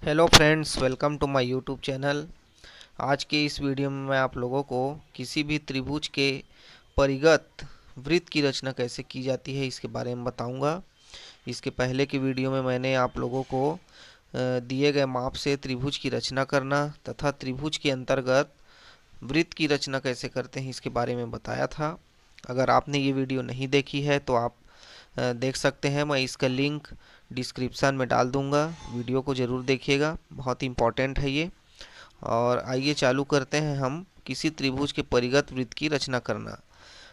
Hello friends, welcome to my YouTube channel. आज के इस वीडियो में मैं आप लोगों को किसी भी त्रिभुज के परिगत वृत्त की रचना कैसे की जाती है इसके बारे में बताऊंगा। इसके पहले की वीडियो में मैंने आप लोगों को दिए गए माप से त्रिभुज की रचना करना तथा त्रिभुज के अंतर्गत वृत्त की रचना कैसे करते हैं इसके बारे में बताया था। अगर आपने ये वीडियो नहीं देखी है तो आप देख सकते हैं। मैं इसका लिंक डिस्क्रिप्शन में डाल दूंगा। वीडियो को ज़रूर देखिएगा, बहुत इम्पोर्टेंट है ये। और आइए चालू करते हैं हम किसी त्रिभुज के परिगत वृत्त की रचना करना।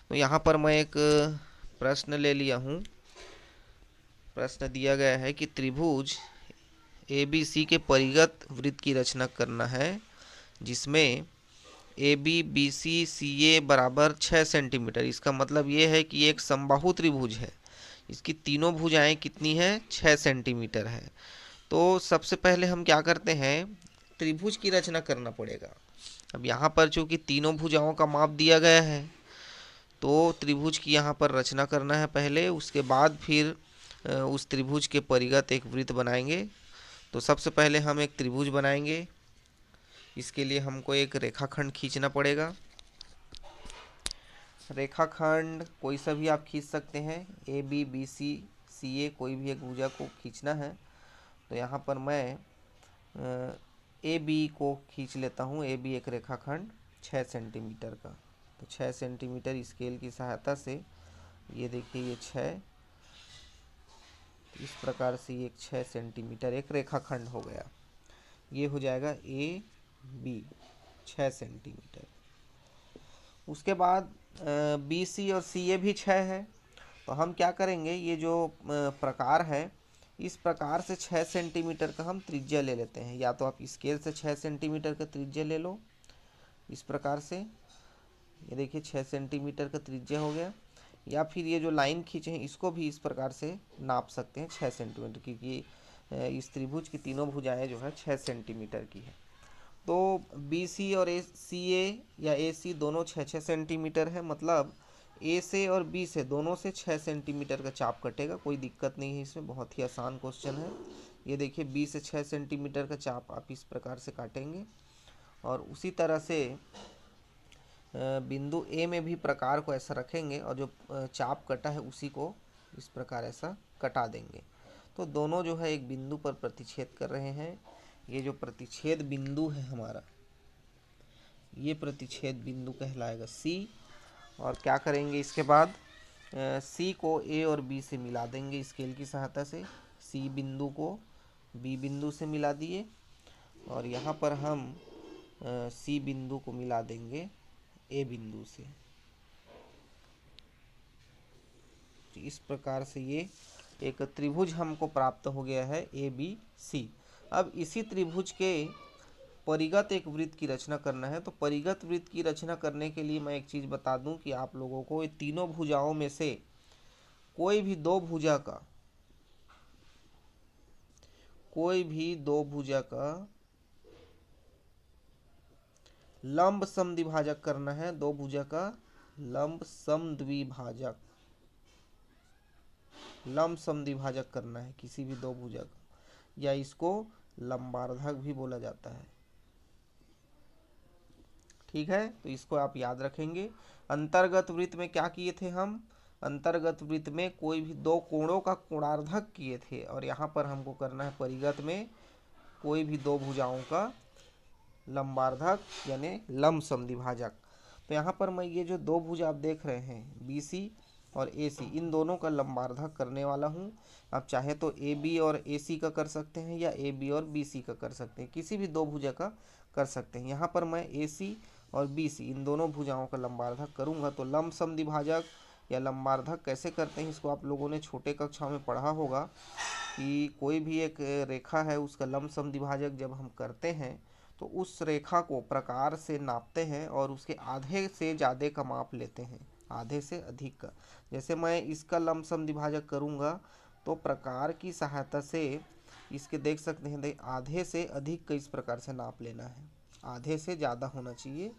तो यहाँ पर मैं एक प्रश्न ले लिया हूँ। प्रश्न दिया गया है कि त्रिभुज ए बी सी के परिगत वृत्त की रचना करना है, जिसमें ए बी बी सी सी ए बराबर 6 सेंटीमीटर। इसका मतलब ये है कि एक समबाहु त्रिभुज है। इसकी तीनों भुजाएं कितनी है? 6 सेंटीमीटर है। तो सबसे पहले हम क्या करते हैं, त्रिभुज की रचना करना पड़ेगा। अब यहाँ पर चूंकि तीनों भुजाओं का माप दिया गया है तो त्रिभुज की यहाँ पर रचना करना है पहले, उसके बाद फिर उस त्रिभुज के परिगत एक वृत्त बनाएंगे। तो सबसे पहले हम एक त्रिभुज बनाएंगे। इसके लिए हमको एक रेखाखंड खींचना पड़ेगा। रेखाखंड कोई सा भी आप खींच सकते हैं, ए बी बी सी सी ए, कोई भी एक भुजा को खींचना है। तो यहाँ पर मैं ए बी को खींच लेता हूँ। ए बी एक रेखाखंड 6 सेंटीमीटर का। तो 6 सेंटीमीटर स्केल की सहायता से ये देखिए, ये 6, इस प्रकार से ये 6 सेंटीमीटर एक रेखाखंड हो गया। ये हो जाएगा ए बी 6 सेंटीमीटर। उसके बाद बी सी और सी ए भी 6 है। तो हम क्या करेंगे, ये जो प्रकार है, इस प्रकार से 6 सेंटीमीटर का हम त्रिज्या ले लेते हैं। या तो आप स्केल से 6 सेंटीमीटर का त्रिज्या ले लो इस प्रकार से, ये देखिए 6 सेंटीमीटर का त्रिज्या हो गया। या फिर ये जो लाइन खींचे हैं इसको भी इस प्रकार से नाप सकते हैं 6 सेंटीमीटर, क्योंकि इस त्रिभुज की तीनों भुजाएं जो है 6 सेंटीमीटर की है। तो बी सी और ए सी ए या ए सी दोनों 6 6 सेंटीमीटर है। मतलब ए से और बी से दोनों से 6 सेंटीमीटर का चाप कटेगा। कोई दिक्कत नहीं है इसमें, बहुत ही आसान क्वेश्चन है। ये देखिए, बी से 6 सेंटीमीटर का चाप आप इस प्रकार से काटेंगे। और उसी तरह से बिंदु ए में भी प्रकार को ऐसा रखेंगे और जो चाप कटा है उसी को इस प्रकार ऐसा कटा देंगे। तो दोनों जो है एक बिंदु पर प्रतिच्छेद कर रहे हैं। ये जो प्रतिच्छेद बिंदु है हमारा, ये प्रतिच्छेद बिंदु कहलाएगा सी। और क्या करेंगे इसके बाद, सी को ए और बी से मिला देंगे स्केल की सहायता से। सी बिंदु को बी बिंदु से मिला दिए और यहाँ पर हम सी बिंदु को मिला देंगे ए बिंदु से। तो इस प्रकार से ये एक त्रिभुज हमको प्राप्त हो गया है ए बी सी। अब इसी त्रिभुज के परिगत एक वृत्त की रचना करना है। तो परिगत वृत्त की रचना करने के लिए मैं एक चीज़ बता दूं कि आप लोगों को ये तीनों भुजाओं में से कोई भी दो भुजा का लंब समद्विभाजक करना है। दो भुजा का लंब समद्विभाजक, लंब समद्विभाजक करना है किसी भी दो भुजा का, या इसको लंबार्धक भी बोला जाता है। ठीक है, तो इसको आप याद रखेंगे। अंतर्गत वृत्त में क्या किए थे हम, अंतर्गत वृत्त में कोई भी दो कोणों का कोणार्धक किए थे। और यहाँ पर हमको करना है परिगत में कोई भी दो भुजाओं का लंबार्धक यानी लंब समद्विभाजक। तो यहाँ पर मैं ये जो दो भुजा आप देख रहे हैं बी सी और ए सी, इन दोनों का लंबार्धक करने वाला हूँ। आप चाहे तो ए बी और ए सी का कर सकते हैं या ए बी और बी सी का कर सकते हैं, किसी भी दो भुजा का कर सकते हैं। यहाँ पर मैं ए सी और बी सी इन दोनों भुजाओं का लंबार्धक करूँगा। तो लंब समद्विभाजक या लंबार्धक कैसे करते हैं इसको आप लोगों ने छोटे कक्षा में पढ़ा होगा कि कोई भी एक रेखा है उसका लंब समद्विभाजक जब हम करते हैं तो उस रेखा को प्रकार से नापते हैं और उसके आधे से ज़्यादा का माप लेते हैं, आधे से अधिक का। जैसे मैं इसका लंब समद्विभाजक करूँगा तो प्रकार की सहायता से इसके देख सकते हैं, आधे से अधिक का इस प्रकार से नाप लेना है। आधे से ज़्यादा होना चाहिए,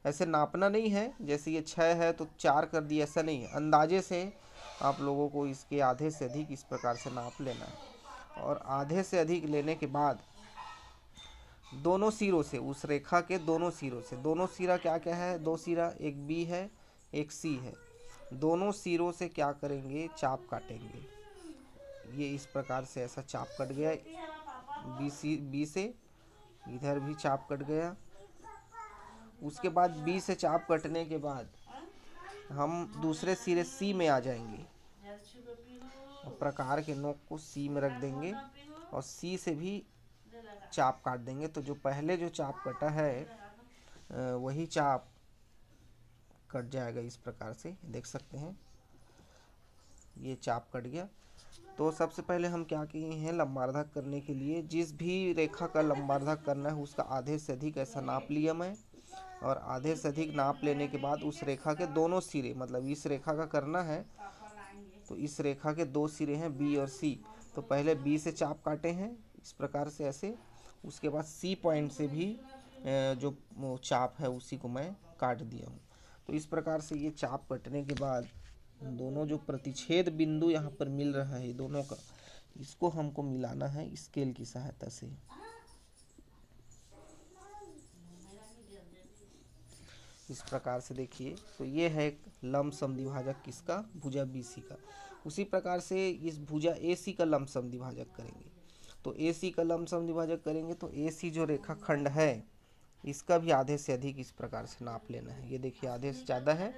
ऐसे नापना नहीं है जैसे ये 6 है तो 4 कर दिया, ऐसा नहीं है। अंदाजे से आप लोगों को इसके आधे से अधिक इस प्रकार से नाप लेना है। और आधे से अधिक लेने के बाद दोनों सिरों से, उस रेखा के दोनों सिरों से, दोनों सिरा क्या क्या है, दो सिरा, एक बी है एक सी है, दोनों सिरों से क्या करेंगे, चाप काटेंगे। ये इस प्रकार से ऐसा चाप कट गया बी से, इधर भी चाप कट गया। उसके बाद बी से चाप कटने के बाद हम दूसरे सिरे सी में आ जाएंगे और प्रकार के नोक को सी में रख देंगे और सी से भी चाप काट देंगे। तो जो पहले जो चाप कटा है वही चाप कट जाएगा। इस प्रकार से देख सकते हैं ये चाप कट गया। तो सबसे पहले हम क्या किए हैं, लंबार्धक करने के लिए जिस भी रेखा का लंबार्धक करना है उसका आधे से अधिक ऐसा नाप लिया मैं, और आधे से अधिक नाप लेने के बाद उस रेखा के दोनों सिरे, मतलब इस रेखा का करना है तो इस रेखा के दो सिरे हैं बी और सी, तो पहले बी से चाप काटे हैं इस प्रकार से ऐसे। उसके बाद सी पॉइंट से भी जो चाप है उसी को मैं काट दिया हूँ। तो इस प्रकार से ये चाप कटने के बाद दोनों जो प्रतिच्छेद बिंदु यहाँ पर मिल रहा है दोनों का, इसको हमको मिलाना है स्केल की सहायता से। इस प्रकार से देखिए, तो ये है एक लंब समद्विभाजक किसका, भुजा BC का। उसी प्रकार से इस भुजा AC का लंब समद्विभाजक करेंगे। तो AC का लंब समद्विभाजक करेंगे तो AC जो रेखाखंड है इसका भी आधे से अधिक इस प्रकार से नाप लेना है। ये देखिए आधे से ज़्यादा है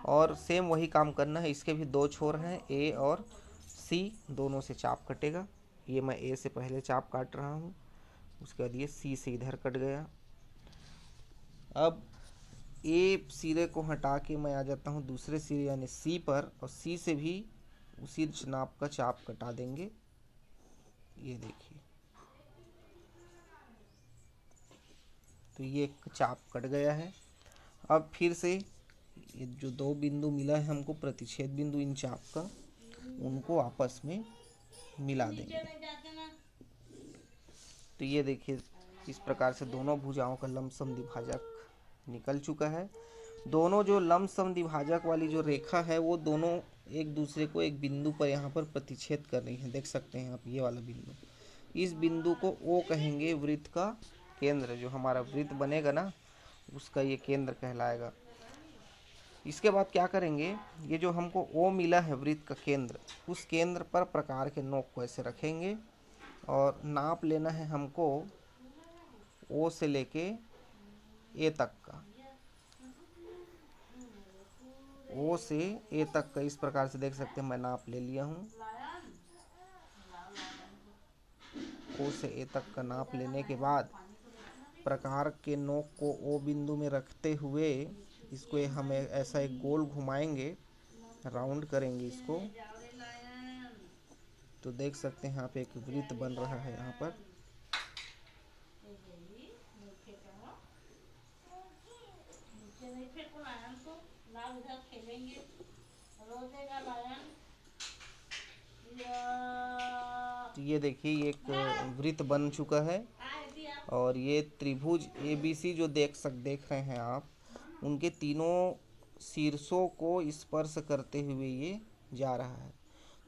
और सेम वही काम करना है। इसके भी दो छोर हैं A और C, दोनों से चाप कटेगा। ये मैं A से पहले चाप काट रहा हूँ, उसके बाद ये C से इधर कट गया। अब A सिरे को हटा के मैं आ जाता हूँ दूसरे सिरे यानी C पर, और C से भी उसी नाप का चाप कटा देंगे। ये देखिए, तो ये चाप कट गया है। अब फिर से ये जो दो बिंदु मिला है हमको प्रतिच्छेद बिंदु इन चाप का, उनको आपस में मिला देंगे। तो ये देखिए इस प्रकार से दोनों भुजाओं का लंब समद्विभाजक निकल चुका है। दोनों जो लंब समद्विभाजक वाली जो रेखा है वो दोनों एक दूसरे को एक बिंदु पर यहाँ पर प्रतिच्छेद कर रही हैं। देख सकते हैं आप ये वाला बिंदु, इस बिंदु को O कहेंगे, वृत्त का केंद्र। जो हमारा वृत्त बनेगा ना उसका ये केंद्र कहलाएगा। इसके बाद क्या करेंगे, ये जो हमको O मिला है वृत्त का केंद्र, उस केंद्र पर प्रकार के नोक को ऐसे रखेंगे और नाप लेना है हमको O से लेके A तक का, O से A तक का। इस प्रकार से देख सकते हैं मैं नाप ले लिया हूँ। O से A तक का नाप लेने के बाद प्रकार के नोक को O बिंदु में रखते हुए इसको हमें ऐसा एक गोल घुमाएंगे, राउंड करेंगे इसको। तो देख सकते हैं यहाँ पे एक वृत्त बन रहा है यहाँ पर। तो ये देखिए ये एक वृत्त बन चुका है और ये त्रिभुज ABC जो देख रहे हैं आप, उनके तीनों शीर्षों को स्पर्श करते हुए ये जा रहा है।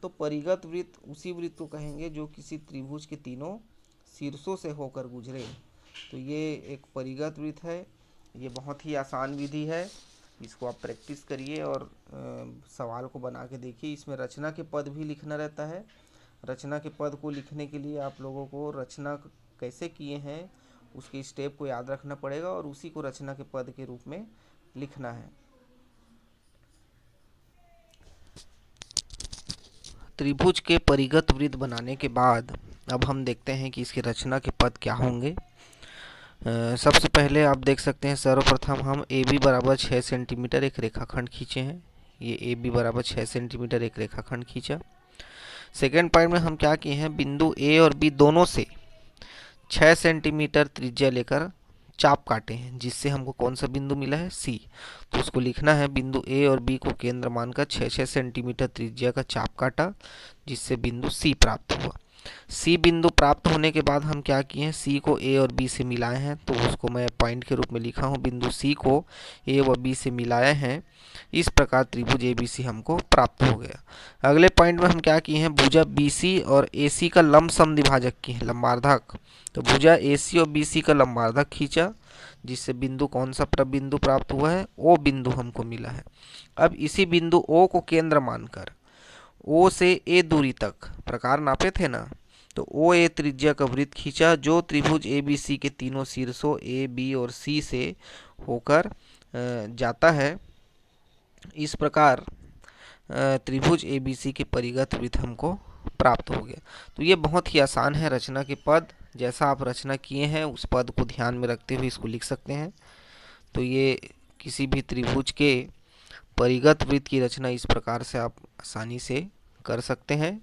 तो परिगत वृत्त उसी वृत्त को कहेंगे जो किसी त्रिभुज के तीनों शीर्षों से होकर गुजरे। तो ये एक परिगत वृत्त है। ये बहुत ही आसान विधि है, इसको आप प्रैक्टिस करिए और सवाल को बना के देखिए। इसमें रचना के पद भी लिखना रहता है। रचना के पद को लिखने के लिए आप लोगों को रचना कैसे किए हैं उसके स्टेप को याद रखना पड़ेगा और उसी को रचना के पद के रूप में लिखना है। त्रिभुज के परिगत वृत्त बनाने के बाद अब हम देखते हैं कि इसके रचना के पद क्या होंगे। सबसे पहले आप देख सकते हैं सर्वप्रथम हम AB बराबर 6 सेंटीमीटर एक रेखाखंड खींचे हैं। ये AB बराबर 6 सेंटीमीटर एक रेखाखंड खींचा। सेकेंड पॉइंट में हम क्या किए हैं, बिंदु A और B दोनों से 6 सेंटीमीटर त्रिज्या लेकर चाप काटे हैं, जिससे हमको कौन सा बिंदु मिला है, C। तो उसको लिखना है बिंदु A और B को केंद्र मानकर 6-6 सेंटीमीटर त्रिज्या का चाप काटा, जिससे बिंदु C प्राप्त हुआ। सी बिंदु प्राप्त होने के बाद हम क्या किए हैं, सी को ए और बी से मिलाए हैं, तो उसको मैं पॉइंट के रूप में लिखा हूँ। बिंदु सी को ए व बी से मिलाए हैं, इस प्रकार त्रिभुज ए बी सी हमको प्राप्त हो गया। अगले पॉइंट में हम क्या किए हैं, भुजा बी सी और ए सी का लंब समद्विभाजक किए हैं, लंबार्धक। तो भुजा ए सी और बी सी का लंबार्धक खींचा, जिससे बिंदु कौन सा बिंदु प्राप्त हुआ है, ओ बिंदु हमको मिला है। अब इसी बिंदु ओ को केंद्र मानकर ओ से ए दूरी तक प्रकार नापे थे ना, तो ओ ए त्रिज्या का वृत्त खींचा जो त्रिभुज ए बी सी के तीनों शीर्षों ए बी और सी से होकर जाता है। इस प्रकार त्रिभुज ए बी सी के परिगत वृत्त हमको प्राप्त हो गया। तो ये बहुत ही आसान है रचना के पद, जैसा आप रचना किए हैं उस पद को ध्यान में रखते हुए इसको लिख सकते हैं। तो ये किसी भी त्रिभुज के परिगत वृत्त की रचना इस प्रकार से आप आसानी से कर सकते हैं।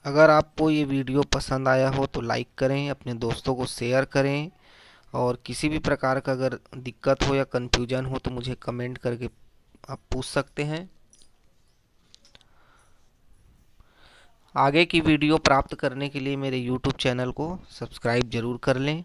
अगर आपको ये वीडियो पसंद आया हो तो लाइक करें, अपने दोस्तों को शेयर करें, और किसी भी प्रकार का अगर दिक्कत हो या कन्फ्यूजन हो तो मुझे कमेंट करके आप पूछ सकते हैं। आगे की वीडियो प्राप्त करने के लिए मेरे YouTube चैनल को सब्सक्राइब जरूर कर लें।